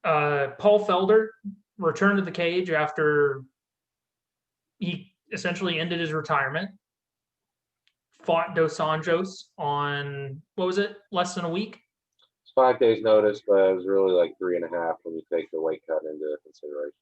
Paul Felder returned to the cage after he essentially ended his retirement. Fought Dos Anjos on, what was it, less than a week? It's 5 days notice, but it was really like 3.5 when you take the weight cut into consideration.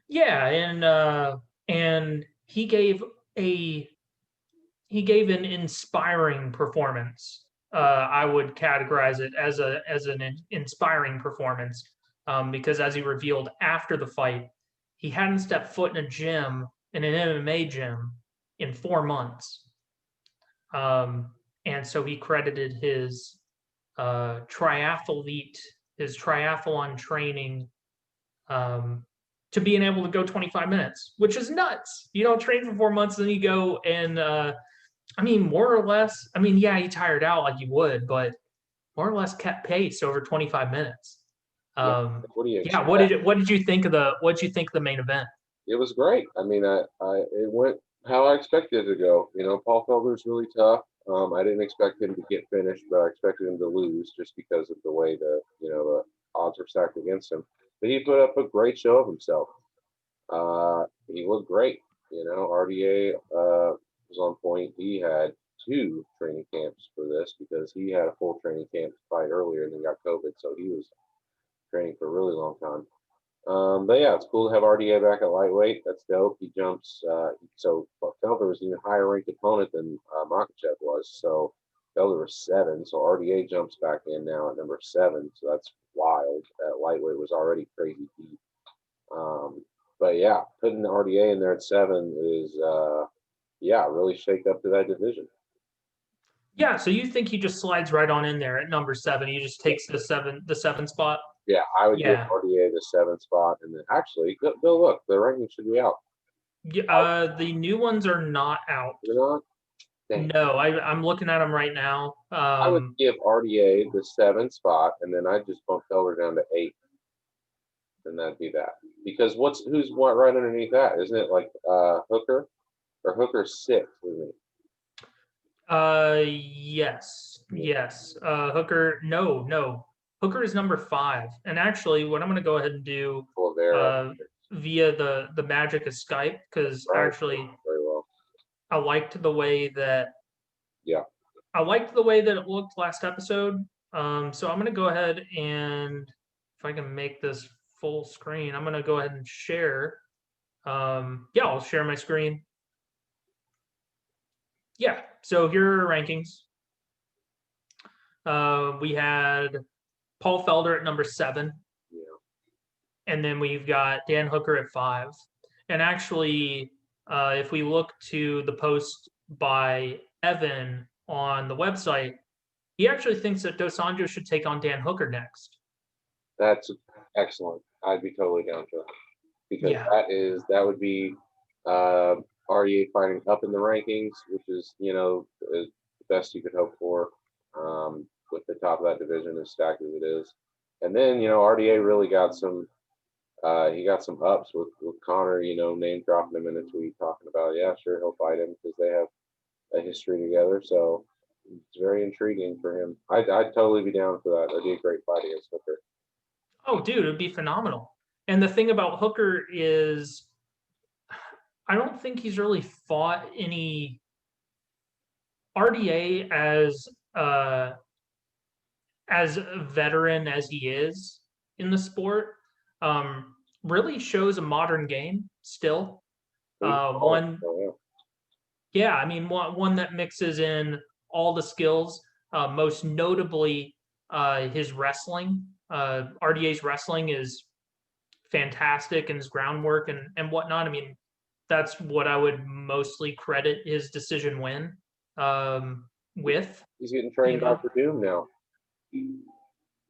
Yeah, and he gave an inspiring performance. I would categorize it as an inspiring performance, because as he revealed after the fight, he hadn't stepped foot in an MMA gym, in 4 months. And so he credited his triathlon training, to being able to go 25 minutes, which is nuts. You don't train for 4 months, then you go and, more or less, yeah, he tired out like you would, but more or less kept pace over 25 minutes. What did you think of the main event? It was great. It went how I expected it to go. Paul Felder's really tough. I didn't expect him to get finished, but I expected him to lose just because of the way the odds were stacked against him. But he put up a great show of himself. He looked great. RDA was on point. He had 2 training camps for this because he had a full training camp to fight earlier and then got COVID, so he was training for a really long time. But yeah, it's cool to have RDA back at lightweight. That's dope. He jumps. So Felder was an even higher ranked opponent than Makhachev was. So Felder was 7. So RDA jumps back in now at number 7. So that's wild. That lightweight was already crazy deep. But yeah, putting the RDA in there at 7 is really shake up to that division. Yeah. So you think he just slides right on in there at number 7? He just takes the 7 spot. Yeah, I would give RDA the 7th spot, and then actually, go look. The rankings should be out. The new ones are not out. They're not? Dang. No, I'm looking at them right now. I would give RDA the 7th spot, and then I'd just bump Felder down to 8, and that'd be that. Because who's right underneath that? Isn't it like Hooker? Or Hooker's 6th, isn't it? Yes. Hooker, no. Hooker is number 5. And actually, what I'm going to go ahead and do via the magic of Skype, because actually, very well. I liked the way that it looked last episode. So I'm going to go ahead and, if I can make this full screen, I'm going to go ahead and share. I'll share my screen. Yeah, so here are rankings. We had Paul Felder at number 7. Yeah. And then we've got Dan Hooker at 5. And actually, if we look to the post by Evan on the website, he actually thinks that Dos Anjos should take on Dan Hooker next. That's excellent. I'd be totally down for that. Because that would be RDA fighting up in the rankings, which is, the best you could hope for. With the top of that division as stacked as it is. And then, RDA really got some ups with Connor, name dropping him in a tweet talking about, yeah, sure, he'll fight him because they have a history together. So it's very intriguing for him. I'd totally be down for that. That'd be a great fight against Hooker. Oh, dude, it'd be phenomenal. And the thing about Hooker is, I don't think he's really fought any RDA as a veteran as he is in the sport. Really shows a modern game still. One that mixes in all the skills, most notably his wrestling. RDA's wrestling is fantastic, and his groundwork and whatnot. That's what I would mostly credit his decision win with. He's getting trained by Verdum now.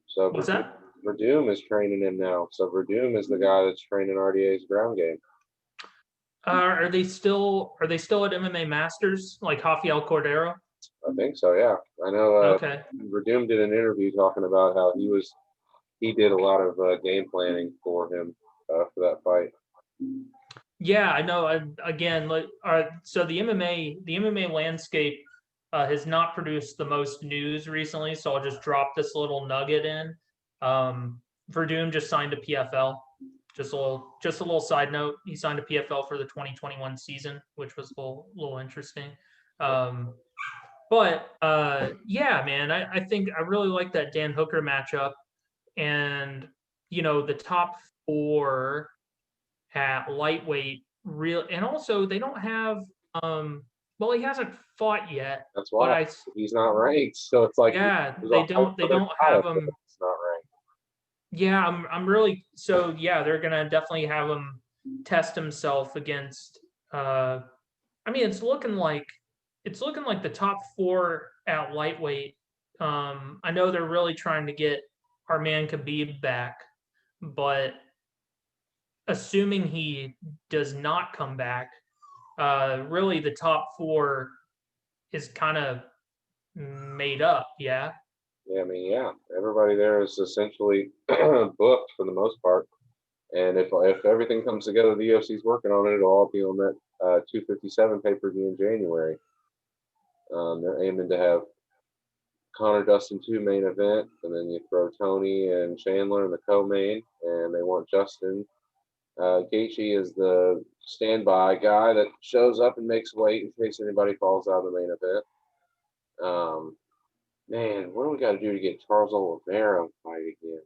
So what's that? Verdum is training him now. So Verdum is the guy that's training RDA's ground game. Are they still at MMA Masters, like Rafael Cordero? I think so, yeah. I know okay. Verdum did an interview talking about how he did a lot of game planning for him for that fight. Yeah, I know. So the MMA landscape has not produced the most news recently, so I'll just drop this little nugget in. Verdum just signed a PFL. Just a little side note. He signed a PFL for the 2021 season, which was a little interesting. But yeah, man, I think I really like that Dan Hooker matchup. And, the top 4 at lightweight and also they don't have, well, he hasn't fought yet, That's but why he's not ranked. So it's like, yeah, there's they a whole don't other have product him. that's not ranked. Yeah, I'm really, so yeah, they're gonna definitely have him test himself against, I mean, it's looking like the top 4 at lightweight. I know they're really trying to get our man Khabib back, but assuming he does not come back, really the top 4 is kind of made up. Yeah. Yeah, I mean, yeah, everybody there is essentially booked for the most part. And if everything comes together, the UFC's working on it. It'll all be on that 257 pay-per-view in January. They're aiming to have Connor Dustin 2 main event, and then you throw Tony and Chandler in the co-main, and they want Justin Gaethje is the standby guy that shows up and makes weight in case anybody falls out of the main event. Man, what do we got to do to get Charles Oliveira fight again?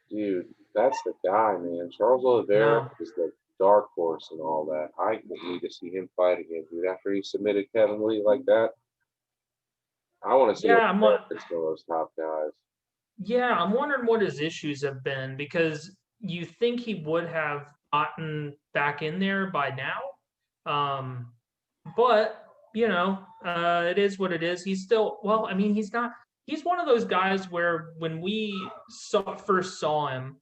Dude, that's the guy, man. Charles Oliveira is the dark horse and all that. I need to see him fight again, dude. After he submitted Kevin Lee like that, I want to see Yeah, Oliveira kill those top guys. Yeah, I'm wondering what his issues have been, because you think he would have gotten back in there by now. But, it is what it is. He's still, well, I mean, he's one of those guys where when we first saw him,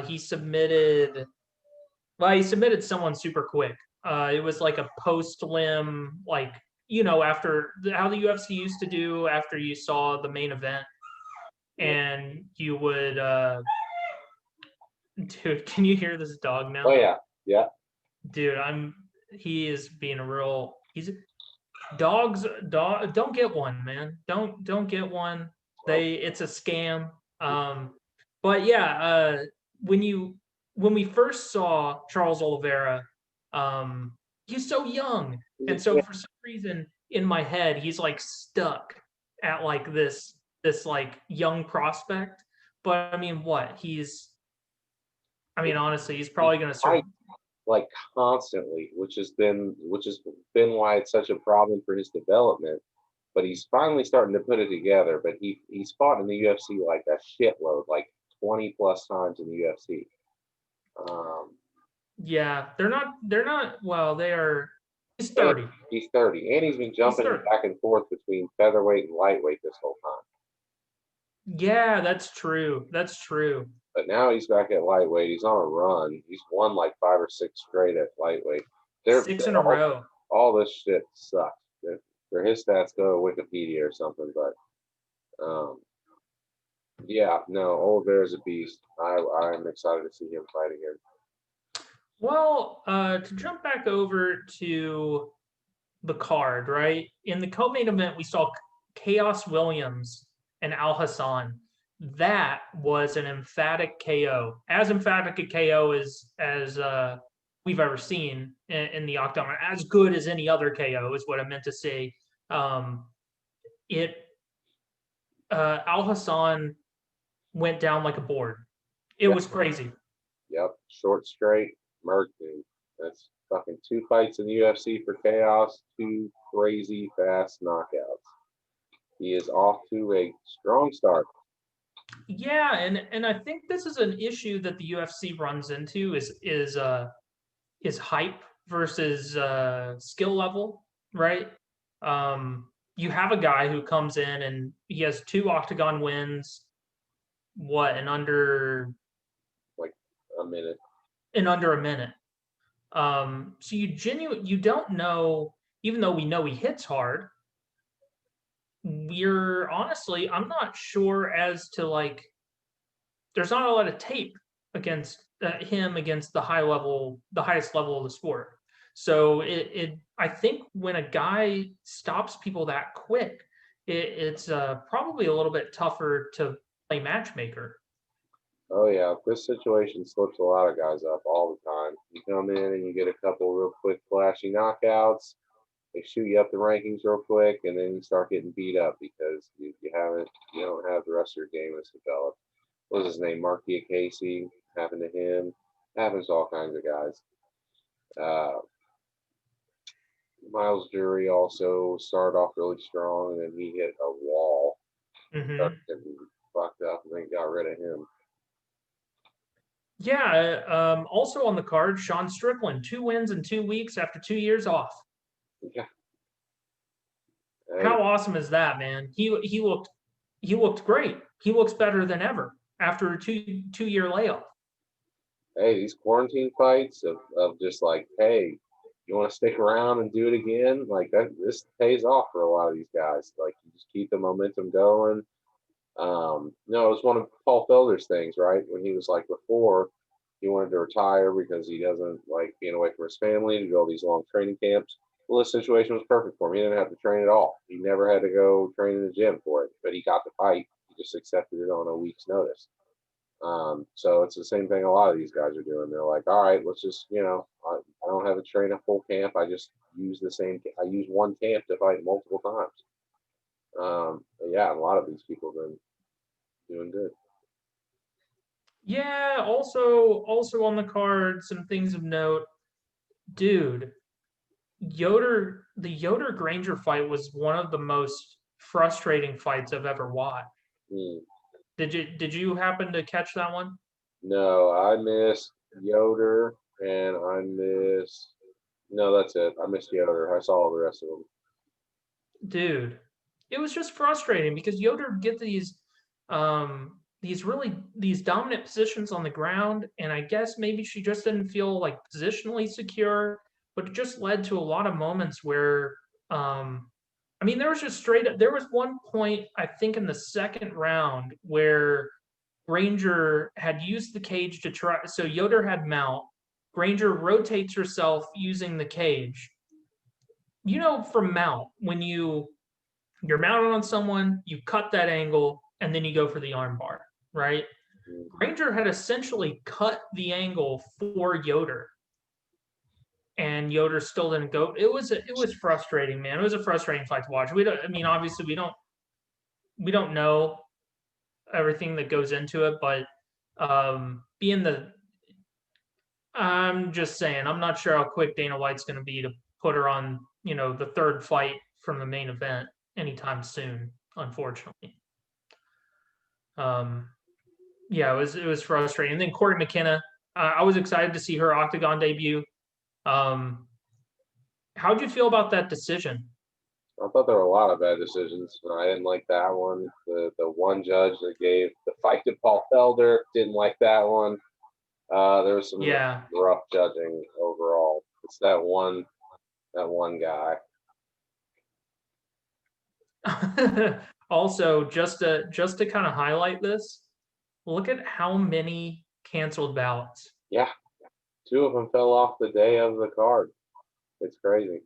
he submitted someone super quick. It was like a post limb, like, after how the UFC used to do after you saw the main event. And you would, dude, can you hear this dog now? Oh yeah, yeah. Dude, he is being dogs, don't get one, man. Don't get one. It's a scam. But yeah, when we first saw Charles Oliveira, he's so young. And so for some reason in my head, he's like stuck at like this like young prospect. But I mean, honestly, he's probably going to start like constantly, which has been why it's such a problem for his development. But he's finally starting to put it together. But he's fought in the UFC like a shitload, like 20 plus times in the UFC. Yeah, they're not. Well, they are. He's 30. He's 30, and he's been jumping back and forth between featherweight and lightweight this whole time. Yeah, that's true. That's true. But now he's back at lightweight. He's on a run. He's won like 5 or 6 straight at lightweight. 6 in a row. All this shit sucks. For his stats, go to Wikipedia or something. But yeah, no, Oliveira's a beast. I'm excited to see him fight again. Well, to jump back over to the card, right? In the co-main event, we saw Chaos Williams and Al Hassan. That was an emphatic KO, as emphatic a KO as we've ever seen in the octagon. As good as any other KO is what I meant to say. Al Hassan went down like a board. It was crazy. Yep, short straight, murked him. That's fucking 2 fights in the UFC for Chaos, 2 crazy fast knockouts. He is off to a strong start. Yeah, and I think this is an issue that the UFC runs into is hype versus skill level, right? You have a guy who comes in and he has 2 octagon wins, in under like a minute. In under a minute. So you don't know, even though we know he hits hard, I'm not sure as to like, there's not a lot of tape against him against the highest level of the sport. So I think when a guy stops people that quick, it's probably a little bit tougher to play matchmaker. Oh yeah, this situation slips a lot of guys up all the time. You come in and you get a couple real quick flashy knockouts. They shoot you up the rankings real quick, and then you start getting beat up because you don't have the rest of your game that's developed. What was his name? Mark Casey. Happened to him. Happens to all kinds of guys. Uh, Miles Jury also started off really strong, and then he hit a wall, started Hmm. getting fucked up, and then got rid of him. Yeah. Also on the card, Sean Strickland, 2 wins in 2 weeks after 2 years off. Yeah. Hey, How awesome is that, man? He looked great. He looks better than ever after a two year layoff. hey, these quarantine fights of just like, hey, you want to stick around and do it again? Like that, this pays off for a lot of these guys. Like you just keep the momentum going. No, it was one of Paul Felder's things, right? When he was like before, he wanted to retire because he doesn't like being away from his family to go all these long training camps. Well, this situation was perfect for him. He didn't have to train at all. He never had to go train in the gym for it, but he got the fight. He just accepted it on a week's notice. So it's the same thing a lot of these guys are doing. They're like, all right, let's just, I don't have to train a full camp. I just I use one camp to fight multiple times. Yeah, a lot of these people have been doing good. Yeah, also on the card, some things of note. Dude, the Yoder Granger fight was one of the most frustrating fights I've ever watched. Hmm. Did you happen to catch that one? No, I missed Yoder and I missed. No, that's it. I missed Yoder. I saw all the rest of them. Dude, it was just frustrating because Yoder get these dominant positions on the ground, and I guess maybe she just didn't feel like positionally secure, but it just led to a lot of moments where I mean there was just straight up there was one point I think in the second round where Granger had used the cage to try, so Yoder had mount. Granger rotates herself using the cage. From mount, when you're mounted on someone, you cut that angle, and then you go for the armbar, right? Hmm. Granger had essentially cut the angle for Yoder, and Yoder still didn't go. It was frustrating, man. It was a frustrating fight to watch. We don't. I mean, obviously, we don't know everything that goes into it, but being the I'm just saying, I'm not sure how quick Dana White's going to be to put her on, the third fight from the main event anytime soon, unfortunately. Um, yeah, it was frustrating. And then Corey McKenna, I was excited to see her octagon debut. Um, how'd you feel about that decision? I thought there were a lot of bad decisions. I didn't like that one. The one judge that gave the fight to Paul Felder didn't like that one. There was some Yeah. rough judging overall. It's that one guy. Also, just to kind of highlight this, look at how many canceled ballots. Yeah, two of them fell off the day of the card. It's crazy.